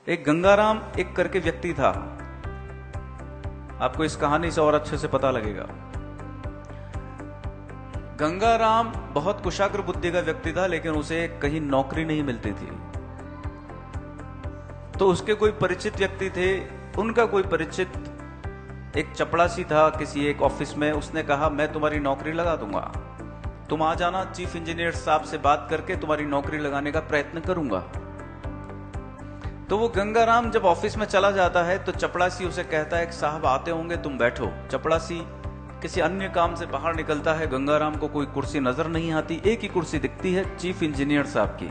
एक गंगाराम एक करके व्यक्ति था। आपको इस कहानी से और अच्छे से पता लगेगा। गंगाराम बहुत कुशाग्र बुद्धि का व्यक्ति था, लेकिन उसे कहीं नौकरी नहीं मिलती थी। तो उसके कोई परिचित व्यक्ति थे, उनका कोई परिचित एक चपड़ासी था किसी एक ऑफिस में। उसने कहा मैं तुम्हारी नौकरी लगा दूंगा, तुम आ जाना, चीफ इंजीनियर साहब से बात करके तुम्हारी नौकरी लगाने का प्रयत्न करूंगा। तो वो गंगाराम जब ऑफिस में चला जाता है तो चपड़ासी उसे कहता है कि साहब आते होंगे, तुम बैठो। चपड़ासी किसी अन्य काम से बाहर निकलता है। गंगाराम को कोई कुर्सी नजर नहीं आती, एक ही कुर्सी दिखती है, चीफ इंजीनियर साहब की।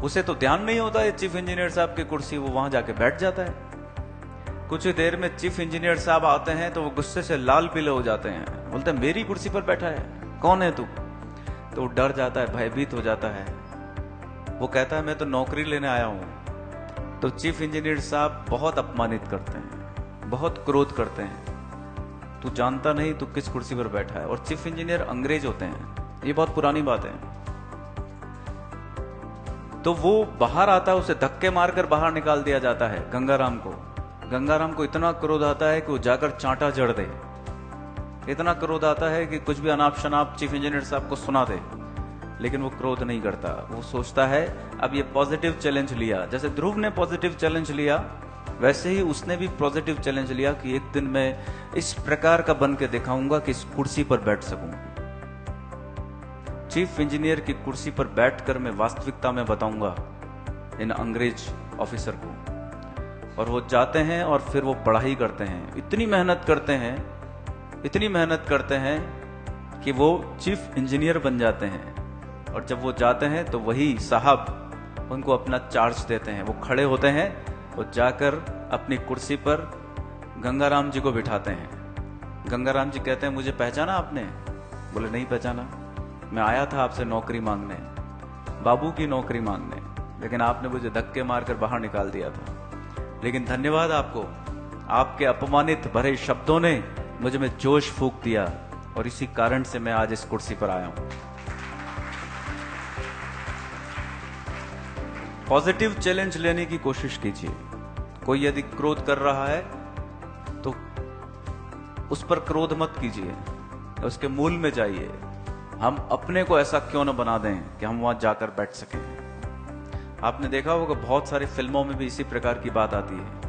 उसे तो ध्यान नहीं होता है चीफ इंजीनियर साहब की कुर्सी, वो वहां जाके बैठ जाता है। कुछ ही देर में चीफ इंजीनियर साहब आते हैं तो वो गुस्से से लाल पीले हो जाते हैं, बोलते हैं मेरी कुर्सी पर बैठा है, कौन है तू? तो वो डर जाता है, भयभीत हो जाता है। वो कहता है मैं तो नौकरी लेने आया हूं। तो चीफ इंजीनियर साहब बहुत अपमानित करते हैं, बहुत क्रोध करते हैं, तू जानता नहीं तू किस कुर्सी पर बैठा है। और चीफ इंजीनियर अंग्रेज होते हैं, ये बहुत पुरानी बात है। तो वो बाहर आता है, उसे धक्के मारकर बाहर निकाल दिया जाता है गंगाराम को। गंगाराम को इतना क्रोध आता है कि वो जाकर चांटा जड़ दे। इतना क्रोध आता है कि कुछ भी अनाप शनाप चीफ इंजीनियर साहब को सुना दे, लेकिन वो क्रोध नहीं करता। वो सोचता है अब ये पॉजिटिव चैलेंज लिया, जैसे ध्रुव ने पॉजिटिव चैलेंज लिया वैसे ही उसने भी पॉजिटिव चैलेंज लिया कि एक दिन मैं इस प्रकार का बन के दिखाऊंगा कि इस कुर्सी पर बैठ सकूं। चीफ इंजीनियर की कुर्सी पर बैठकर मैं वास्तविकता में बताऊंगा इन अंग्रेज ऑफिसर को। और वो जाते हैं और फिर वो पढ़ाई करते हैं, इतनी मेहनत करते हैं, इतनी मेहनत करते हैं कि वो चीफ इंजीनियर बन जाते हैं। और जब वो जाते हैं तो वही साहब उनको अपना चार्ज देते हैं। वो खड़े होते हैं, वो जाकर अपनी कुर्सी पर गंगाराम जी को बिठाते हैं। गंगाराम जी कहते हैं मुझे पहचाना आपने? बोले नहीं पहचाना, मैं आया था आपसे नौकरी मांगने, बाबू की नौकरी मांगने, लेकिन आपने मुझे धक्के मारकर बाहर निकाल दिया था। लेकिन धन्यवाद आपको, आपके अपमानित भरे शब्दों ने मुझे में जोश फूंक दिया और इसी कारण से मैं आज इस कुर्सी पर आया हूं। पॉजिटिव चैलेंज लेने की कोशिश कीजिए। कोई यदि क्रोध कर रहा है तो उस पर क्रोध मत कीजिए, उसके मूल में जाइए। हम अपने को ऐसा क्यों न बना दें कि हम वहां जाकर बैठ सकें। आपने देखा होगा बहुत सारी फिल्मों में भी इसी प्रकार की बात आती है।